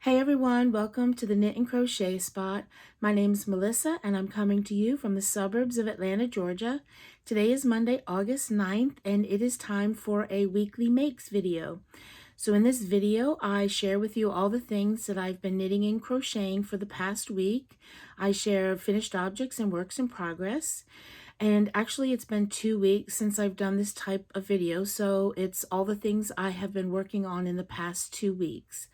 Hey everyone, welcome to the Knit and Crochet Spot. My name is Melissa and I'm coming to you from the suburbs of Atlanta, Georgia. Today is Monday, August 9th, and it is time for a weekly makes video. So in this video, I share with you all the things that I've been knitting and crocheting for the past week. I share finished objects and works in progress. And actually, it's been 2 weeks since I've done this type of video, so it's all the things I have been working on in the past 2 weeks.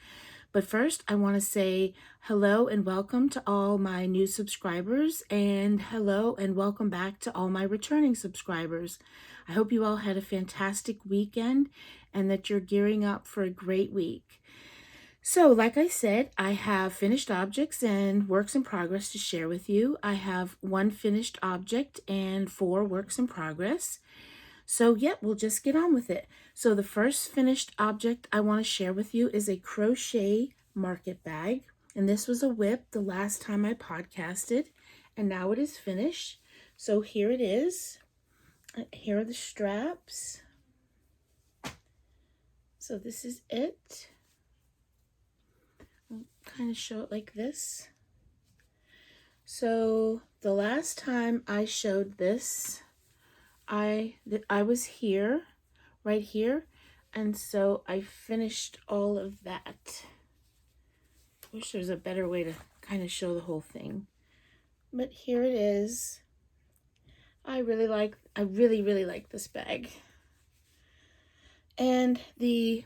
But first, I want to say hello and welcome to all my new subscribers, and hello and welcome back to all my returning subscribers. I hope you all had a fantastic weekend and that you're gearing up for a great week. So, like I said, I have finished objects and works in progress to share with you. I have 1 finished object and 4 works in progress. So yeah, we'll just get on with it. So the first finished object I want to share with you is a Crochet Market Bag. And this was a whip the last time I podcasted, and now it is finished. So here it is. Here are the straps. So this is it. I'll kind of show it like this. So the last time I showed this, I was here, right here, and so I finished all of that. Wish there was a better way to kind of show the whole thing, but here it is. I really like this bag, and the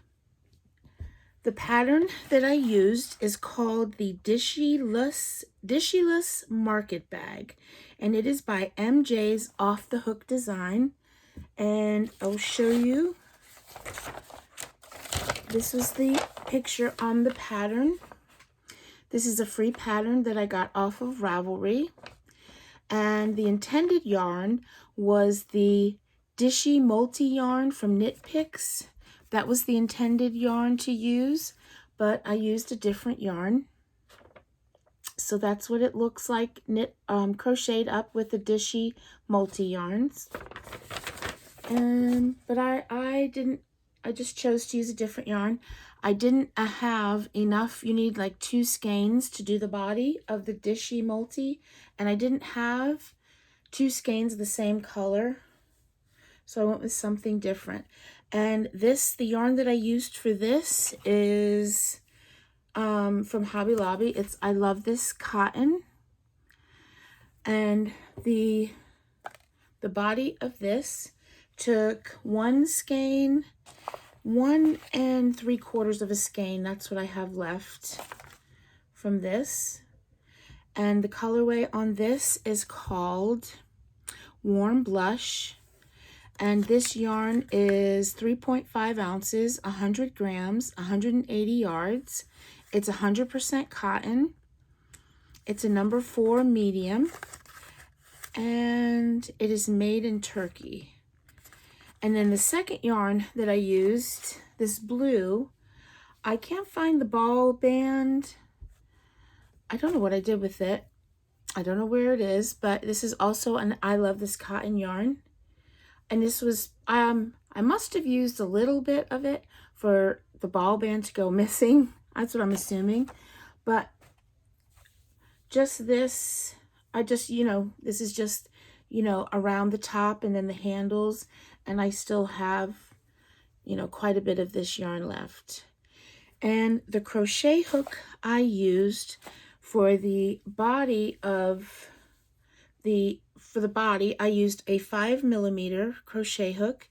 pattern that I used is called the Dishyless Market Bag, and it is by MJ's Off the Hook Design. And I'll show you. This was the picture on the pattern. This is a free pattern that I got off of Ravelry, and the intended yarn was the Dishy Multi yarn from Knit Picks. That was the intended yarn to use, but I used a different yarn. So that's what it looks like, crocheted up with the Dishy Multi yarns. But I just chose to use a different yarn. I didn't have enough. You need like 2 skeins to do the body of the Dishy Multi, and I didn't have 2 skeins of the same color, so I went with something different. And the yarn that I used for this is from Hobby Lobby. I love this cotton, and the body of this took 1 skein, 1 3/4 of a skein. That's what I have left from this. And the colorway on this is called Warm Blush. And this yarn is 3.5 ounces, 100 grams, 180 yards. It's 100% cotton. It's a number 4 medium. And it is made in Turkey. And then the second yarn that I used, this blue, I can't find the ball band. I don't know what I did with it. I don't know where it is, but this is also I love this cotton yarn. And this was, I must have used a little bit of it for the ball band to go missing. That's what I'm assuming. But just this, this is just, around the top and then the handles. And I still have, quite a bit of this yarn left. And the crochet hook I used for the body I used a 5mm crochet hook,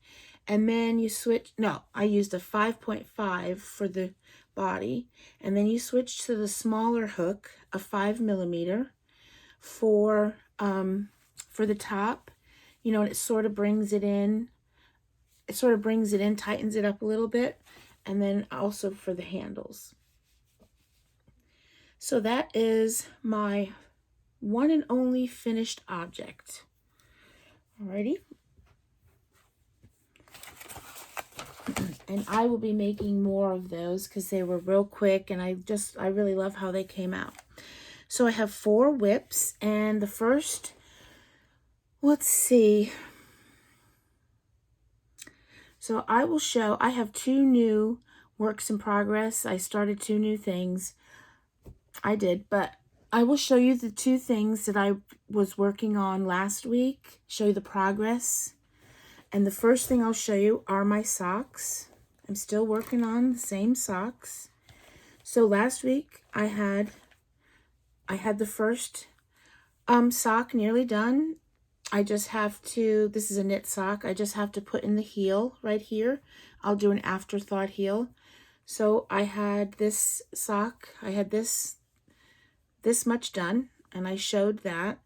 and then I used a 5.5 for the body, and then you switch to the smaller hook, a 5mm for the top, and it sort of brings it in. It sort of brings it in, tightens it up a little bit, and then also for the handles. So that is my one and only finished object. Alrighty. And I will be making more of those because they were real quick, and I really love how they came out. So I have 4 whips, and the first, let's see. So I have 2 new works in progress. I started 2 new things. I did, but I will show you the 2 things that I was working on last week, show you the progress. And the first thing I'll show you are my socks. I'm still working on the same socks. So last week I had the first sock nearly done. I just have to, this is a knit sock, I just have to put in the heel right here. I'll do an afterthought heel. So I had this sock, I had this much done, and I showed that.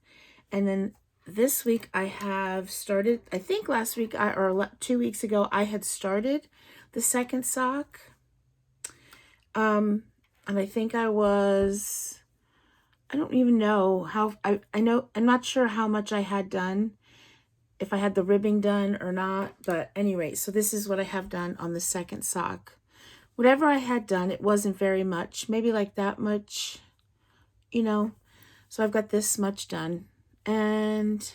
And then this week I have started, I think last week or 2 weeks ago, I had started the second sock. And I think I don't even know how, I'm not sure how much I had done, if I had the ribbing done or not, but anyway, so this is what I have done on the second sock. Whatever I had done, it wasn't very much, maybe like that much, you know, so I've got this much done. And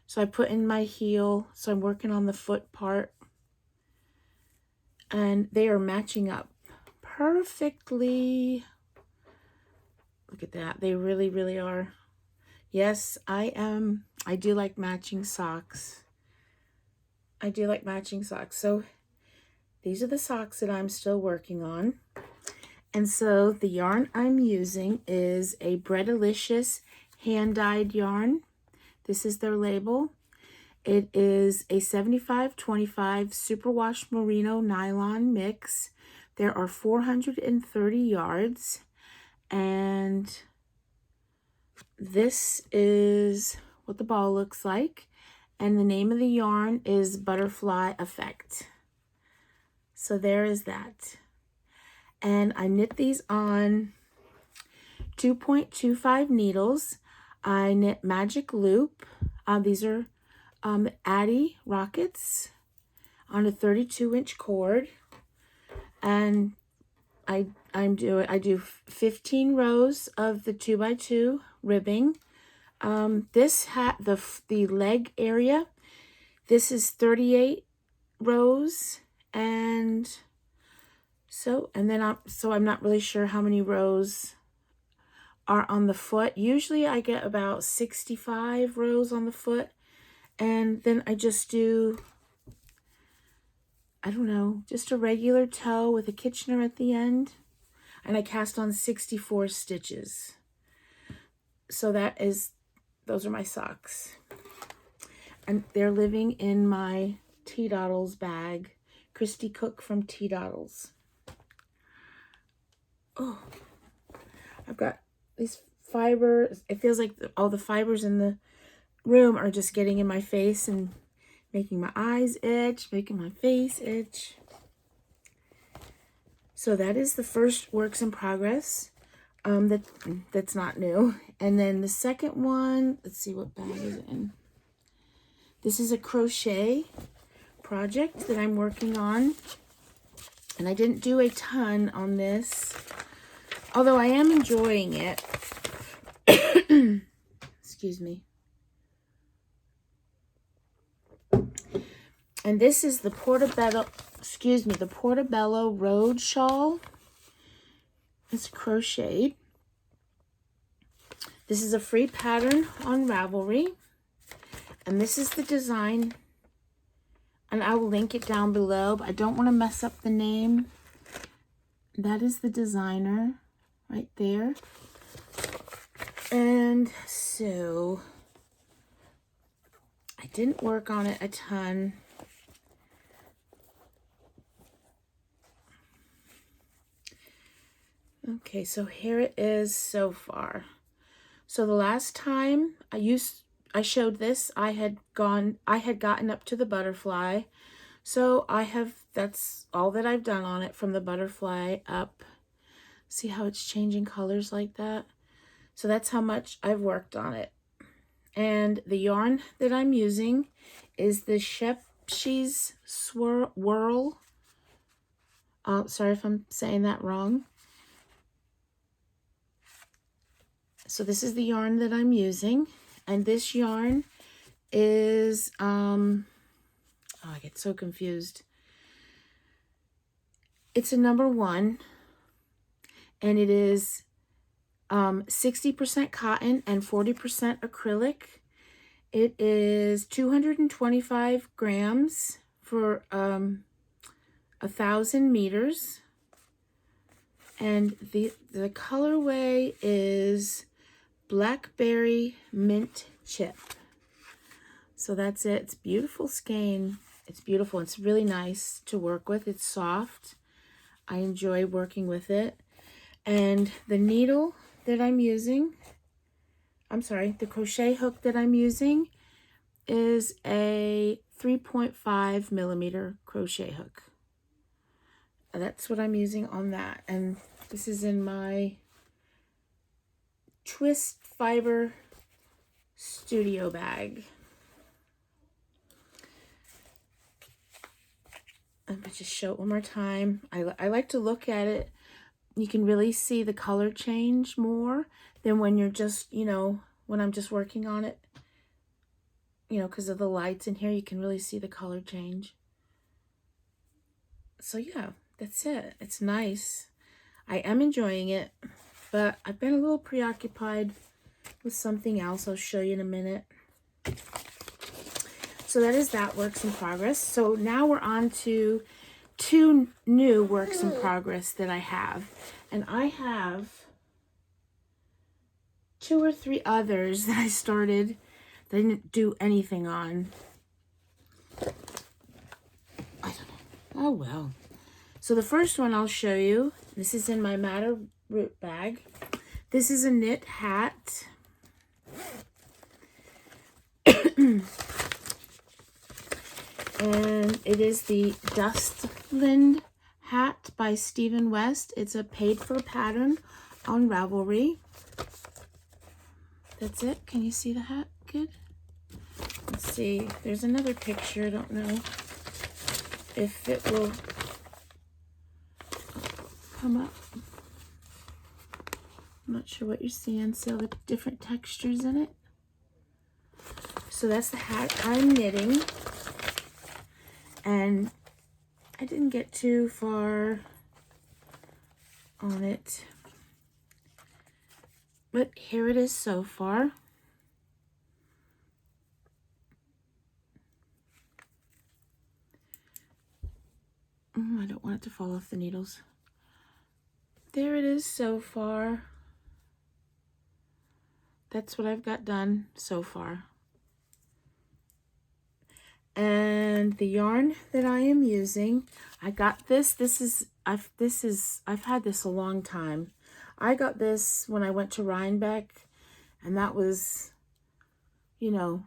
so I put in my heel, so I'm working on the foot part, and they are matching up perfectly. Look at that. They really, really are. Yes, I do like matching socks. I do like matching socks. So these are the socks that I'm still working on. And so the yarn I'm using is a Breadalicious hand-dyed yarn. This is their label. It is a 75-25 superwash merino nylon mix. There are 430 yards. And this is what the ball looks like. And the name of the yarn is Butterfly Effect. So there is that. And I knit these on 2.25 needles. I knit Magic Loop. These are Addy Rockets on a 32-inch cord. And I do 15 rows of the 2x2 ribbing. This the leg area, this is 38 rows, and then I'm not really sure how many rows are on the foot. Usually I get about 65 rows on the foot, and then I just do, I don't know, just a regular toe with a Kitchener at the end, and I cast on 64 stitches. So those are my socks. And they're living in my T-Doddles bag. Christy Cook from T-Doddles. Oh, I've got these fibers. It feels like all the fibers in the room are just getting in my face and making my eyes itch, making my face itch. So that is the first works in progress. That's not new. And then the second one, let's see, what bag is it in? This is a crochet project that I'm working on. And I didn't do a ton on this, although I am enjoying it. Excuse me. And this is the Portobello Road Shawl. It's crocheted. This is a free pattern on Ravelry. And this is the design. And I will link it down below, but I don't want to mess up the name. That is the designer right there. And so I didn't work on it a ton. Okay, so here it is so far. So the last time I showed this, I had gotten up to the butterfly. So that's all that I've done on it, from the butterfly up. See how it's changing colors like that? So that's how much I've worked on it. And the yarn that I'm using is the Shepshe's Whirl. Sorry if I'm saying that wrong. So this is the yarn that I'm using. And this yarn is, I get so confused. It's a number 1, and it is 60% cotton and 40% acrylic. It is 225 grams for 1,000 meters. And the colorway is Blackberry Mint Chip. So that's it. It's beautiful skein. It's beautiful. It's really nice to work with. It's soft. I enjoy working with it. And the needle that I'm using, the crochet hook that I'm using is a 3.5 millimeter crochet hook. That's what I'm using on that. And this is in my twist fiber studio bag. I'm going to just show it one more time. I like to look at it. You can really see the color change more than when you're just, when I'm just working on it. Because of the lights in here, you can really see the color change. So yeah, that's it. It's nice. I am enjoying it, but I've been a little preoccupied with something else. I'll show you in a minute. So that is that works in progress. So now we're on to 2 new works in progress that I have. And I have 2 or 3 others that I started that I didn't do anything on. I don't know. Oh well. So the first one I'll show you, this is in my Madder Root bag. This is a knit hat. And it is the Dust Flind Hat by Stephen West. It's a paid-for pattern on Ravelry. That's it. Can you see the hat good? Let's see. There's another picture. I don't know if it will come up. I'm not sure what you're seeing. See all the different textures in it? So that's the hat I'm knitting. And I didn't get too far on it. But here it is so far. I don't want it to fall off the needles. There it is so far. That's what I've got done so far. And the yarn that I am using, I got this. I've had this a long time. I got this when I went to Rhinebeck, and that was, over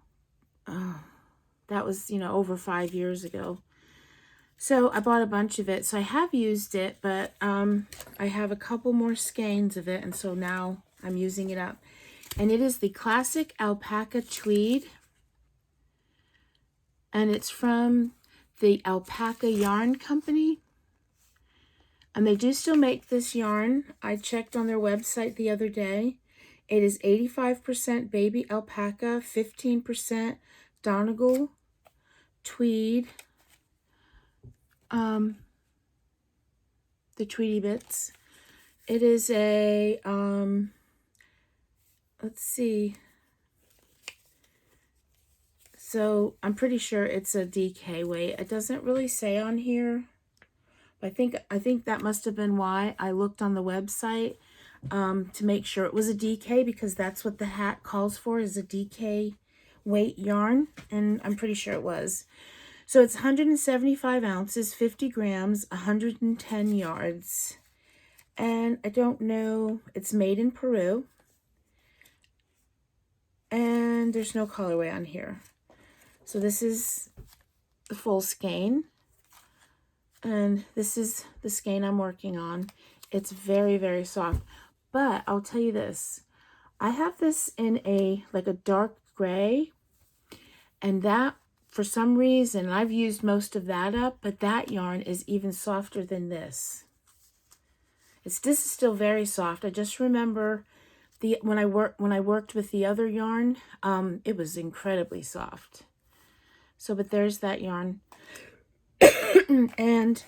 5 years ago. So I bought a bunch of it. So I have used it, but I have a couple more skeins of it, and so now I'm using it up. And it is the Classic Alpaca Tweed. And it's from the Alpaca Yarn Company. And they do still make this yarn. I checked on their website the other day. It is 85% baby alpaca, 15% Donegal tweed. The Tweety Bits. It is a, let's see. So I'm pretty sure it's a DK weight. It doesn't really say on here. I think that must have been why I looked on the website to make sure it was a DK, because that's what the hat calls for, is a DK weight yarn, and I'm pretty sure it was. So it's 175 ounces, 50 grams, 110 yards. And I don't know, it's made in Peru. And there's no colorway on here. So this is the full skein, and this is the skein I'm working on. It's very, very soft, but I'll tell you this. I have this in a dark gray, and that, for some reason, I've used most of that up, but that yarn is even softer than this. This is still very soft. I just remember when I worked with the other yarn, it was incredibly soft. So, but there's that yarn. And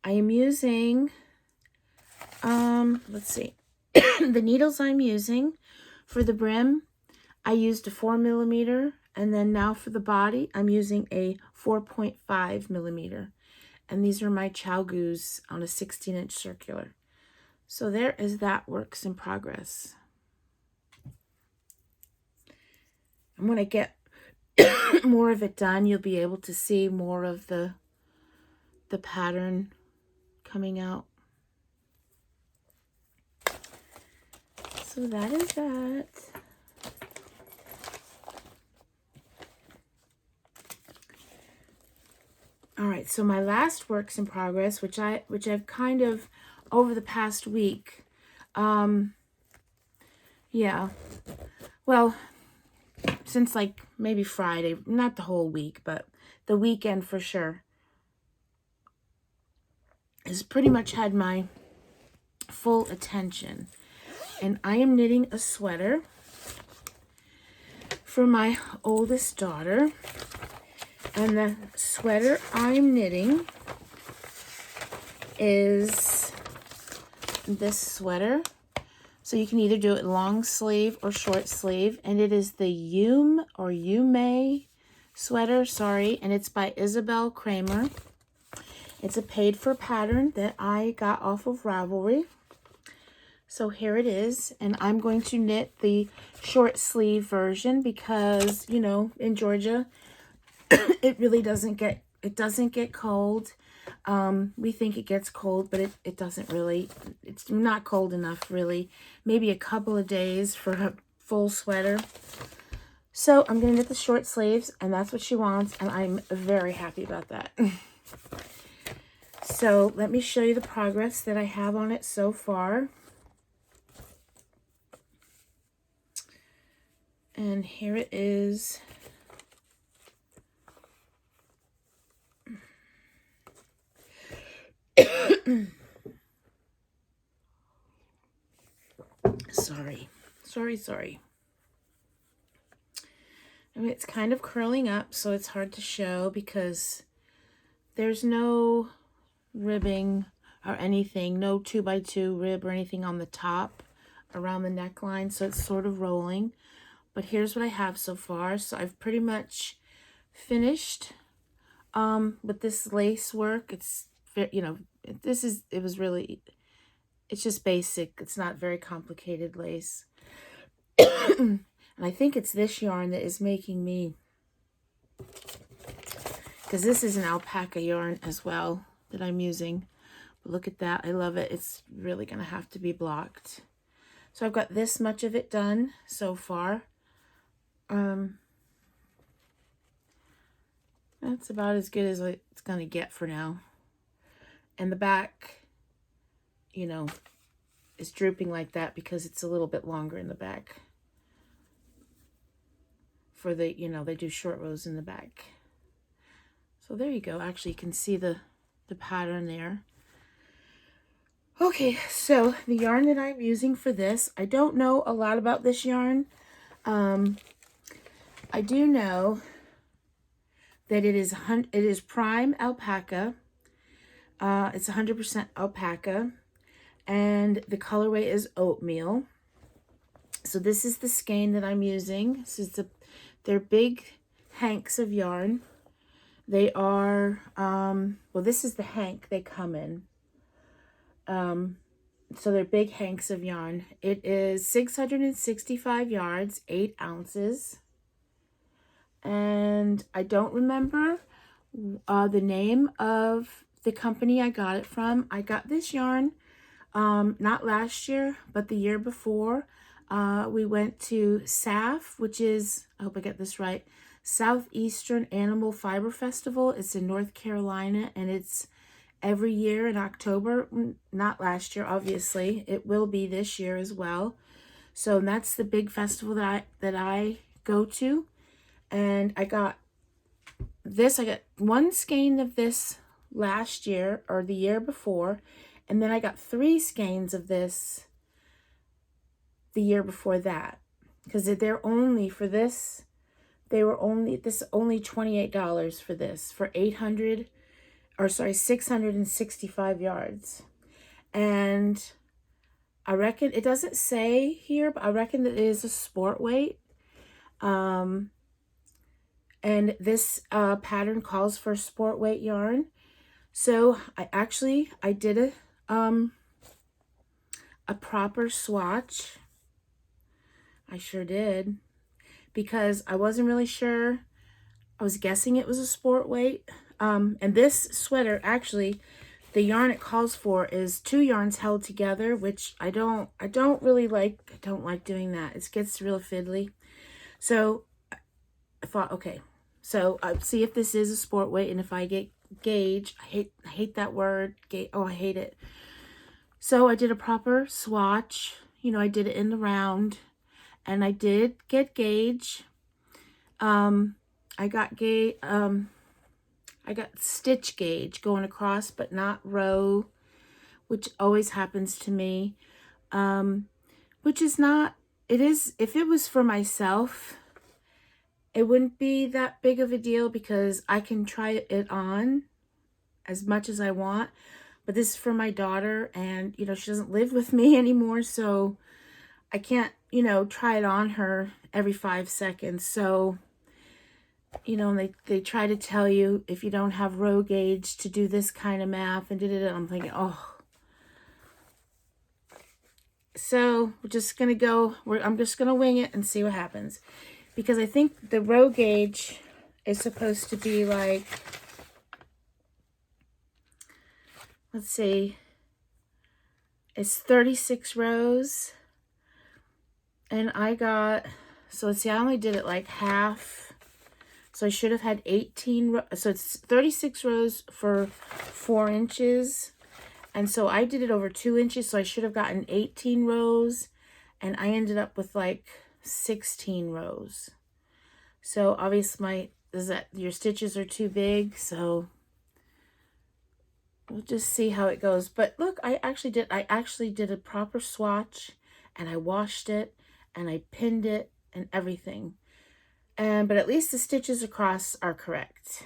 I am using, let's see, the needles I'm using for the brim, I used a 4mm, and then now for the body, I'm using a 4.5mm. And these are my Chalgoos on a 16-inch circular. So there is that works in progress. And when I get more of it done, you'll be able to see more of the pattern coming out. So that is that. All right, so my last works in progress, which I've kind of over the past week, yeah, well, since like maybe Friday, not the whole week, but the weekend for sure, has pretty much had my full attention. And I am knitting a sweater for my oldest daughter. And the sweater I'm knitting is this sweater. So you can either do it long sleeve or short sleeve. And it is the Yume sweater, sorry. And it's by Isabel Kramer. It's a paid-for pattern that I got off of Ravelry. So here it is. And I'm going to knit the short sleeve version because, you know, in Georgia, it really doesn't get cold. We think it gets cold, but it doesn't really. It's not cold enough, really. Maybe a couple of days for a full sweater. So I'm going to knit the short sleeves, and that's what she wants, and I'm very happy about that. So let me show you the progress that I have on it so far. And here it is. Sorry. I mean, it's kind of curling up, so it's hard to show because there's no ribbing or anything, no 2x2 rib or anything on the top around the neckline, so it's sort of rolling. But here's what I have so far. So I've pretty much finished with this lace work. It's, you know, it's just basic. It's not very complicated lace. And I think it's this yarn that is making me, because this is an alpaca yarn as well that I'm using. But look at that. I love it. It's really going to have to be blocked. So I've got this much of it done so far. That's about as good as it's going to get for now. And the back, you know, is drooping like that because it's a little bit longer in the back. For the, you know, they do short rows in the back. So there you go. Actually, you can see the pattern there. Okay, so the yarn that I'm using for this, I don't know a lot about this yarn. I do know that it is prime alpaca. It's 100% alpaca, and the colorway is oatmeal. So this is the skein that I'm using. This is they're big hanks of yarn. They are, well, this is the hank they come in. So they're big hanks of yarn. It is 665 yards, 8 ounces. And I don't remember the name of the company I got it from. I got this yarn not last year, but the year before. We went to SAF, which is, I hope I get this right, Southeastern Animal Fiber Festival. It's in North Carolina, and it's every year in October. Not last year, obviously. It will be this year as well. So that's the big festival that I go to. And I got this. I got one skein of this last year or the year before. And then I got 3 skeins of this the year before that. Because they're only, for this, only $28 for this. For 800 or sorry, 665 yards. And I reckon, it doesn't say here, but I reckon that it is a sport weight. And this pattern calls for sport weight yarn. So I did a proper swatch. I sure did, because I wasn't really sure. I was guessing it was a sport weight. And this sweater, actually, the yarn it calls for is 2 yarns held together, which I don't really like. I don't like doing that. It gets real fiddly. So I thought, okay, so I'll see if this is a sport weight, and if I get gauge, I hate that word, oh, I hate it. So I did a proper swatch. You know, I did it in the round, and I did get gauge. I got stitch gauge going across, but not row, which always happens to me. Which is not, it is, if it was for myself, it wouldn't be that big of a deal because I can try it on as much as I want. But this is for my daughter, and, you know, she doesn't live with me anymore, so I can't, you know, try it on her every 5 seconds. So, you know, they try to tell you if you don't have row gauge to do this kind of math, and I'm thinking, oh. So we're just going to go, I'm just going to wing it and see what happens. Because I think the row gauge is supposed to be like, let's see, it's 36 rows. And I got, so let's see, I only did it like half. So I should have had 18, so it's 36 rows for 4 inches. And so I did it over 2 inches, so I should have gotten 18 rows. And I ended up with like 16 rows. So obviously your stitches are too big, so we'll just see how it goes. But look, I actually did a proper swatch, and I washed it, and I pinned it and everything. But at least the stitches across are correct.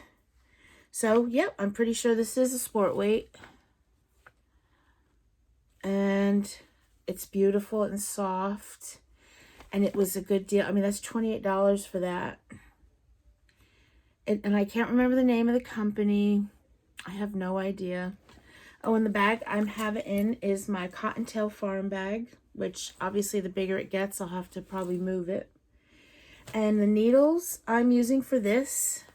So, yep, I'm pretty sure this is a sport weight. And it's beautiful and soft. And it was a good deal. I mean, that's $28 for that. And I can't remember the name of the company. I have no idea. Oh, and the bag I'm having in is my Cottontail Farm bag, which obviously the bigger it gets, I'll have to probably move it. And the needles I'm using for this,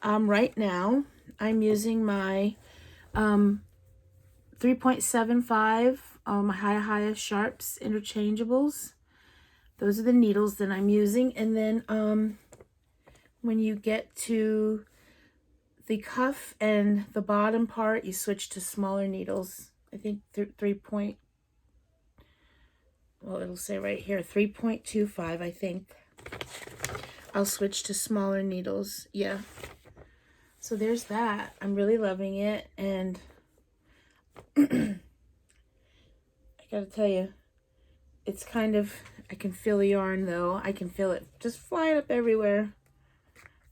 right now, I'm using my 3.75 Hiya Sharps interchangeables. Those are the needles that I'm using. And then when you get to the cuff and the bottom part, you switch to smaller needles. I think well, it'll say right here, 3.25, I think. I'll switch to smaller needles. Yeah. So there's that. I'm really loving it. And I gotta tell you, it's kind of, I can feel the yarn though. I can feel it just flying up everywhere.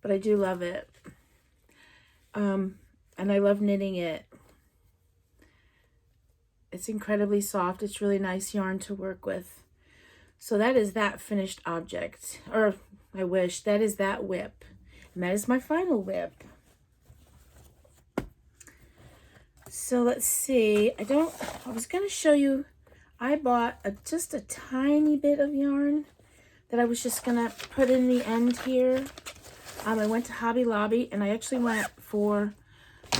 But I do love it. And I love knitting it. It's incredibly soft. It's really nice yarn to work with. So that is that finished object. Or I wish, that is that whip. And that is my final whip. So let's see. I was going to show you, I bought just a tiny bit of yarn that I was just going to put in the end here. I went to Hobby Lobby, and I actually went for,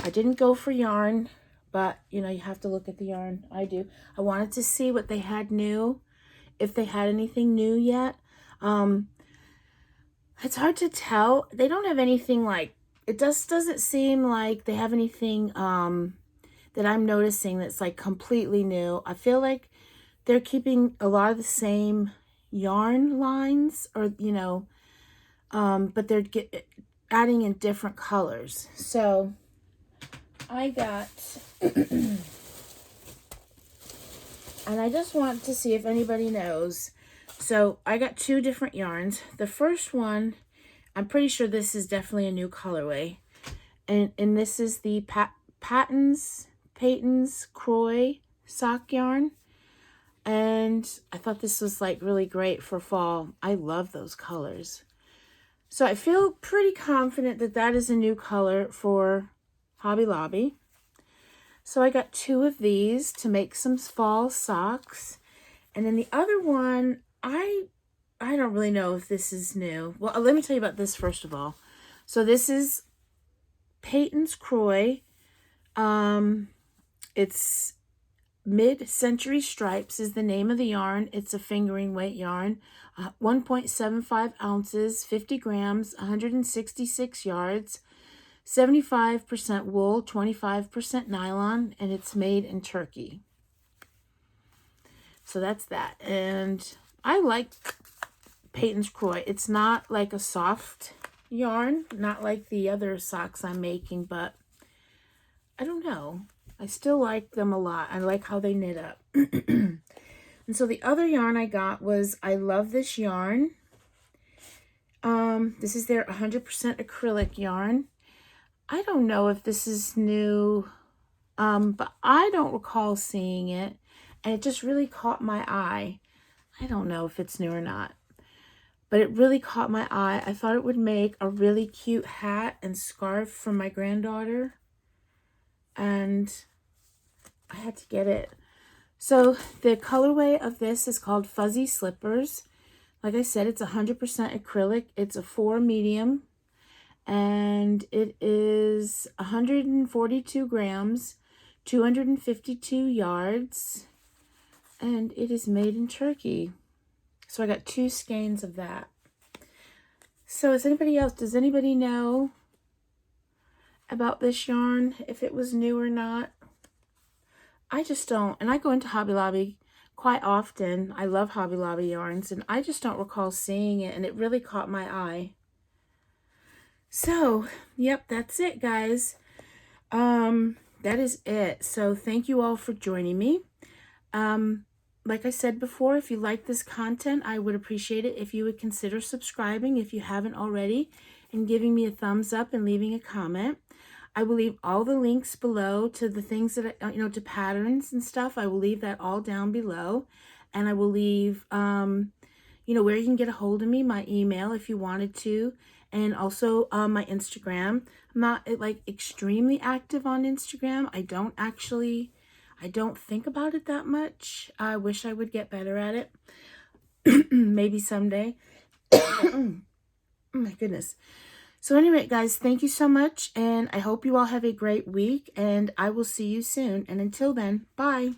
I didn't go for yarn, but you know, you have to look at the yarn. I do. I wanted to see what they had new, if they had anything new yet. It's hard to tell. They don't have anything like, it just doesn't seem like they have anything that I'm noticing that's like completely new. I feel like they're keeping a lot of the same yarn lines, or you know, but they're adding in different colors. So I got, and I just want to see if anybody knows. So I got 2 different yarns. The first one, I'm pretty sure this is definitely a new colorway. And this is the Patton's, Peyton's Croy sock yarn. And I thought this was like really great for fall. I love those colors. So I feel pretty confident that that is a new color for Hobby Lobby. So I got 2 of these to make some fall socks. And then the other one, I don't really know if this is new. Well, let me tell you about this first of all. So this is Peyton's Croy. It's Mid-Century Stripes is the name of the yarn. It's a fingering weight yarn. 1.75 ounces, 50 grams, 166 yards, 75% wool, 25% nylon, and it's made in Turkey. So that's that. And I like Peyton's Croy. It's not like a soft yarn, not like the other socks I'm making, but I don't know. I still like them a lot. I like how they knit up. And so the other yarn I got was, I love this yarn. This is their 100% acrylic yarn. I don't know if this is new, but I don't recall seeing it. And it just really caught my eye. I don't know if it's new or not, but it really caught my eye. I thought it would make a really cute hat and scarf for my granddaughter. And I had to get it. So the colorway of this is called Fuzzy Slippers. Like I said, it's 100% acrylic. It's a 4 medium. And it is 142 grams, 252 yards. And it is made in Turkey. So I got 2 skeins of that. So does anybody know about this yarn, if it was new or not? I just don't. And I go into Hobby Lobby quite often. I love Hobby Lobby yarns, and I just don't recall seeing it, and it really caught my eye. So, yep, that's it, guys. That is it. So thank you all for joining me. Like I said before, if you like this content, I would appreciate it if you would consider subscribing if you haven't already, and giving me a thumbs up and leaving a comment. I will leave all the links below to the things that, to patterns and stuff. I will leave that all down below. And I will leave, where you can get a hold of me, my email if you wanted to. And also my Instagram. I'm not like extremely active on Instagram. I don't think about it that much. I wish I would get better at it. Maybe someday. Oh my goodness. So anyway, guys, thank you so much, and I hope you all have a great week, and I will see you soon. And until then, bye.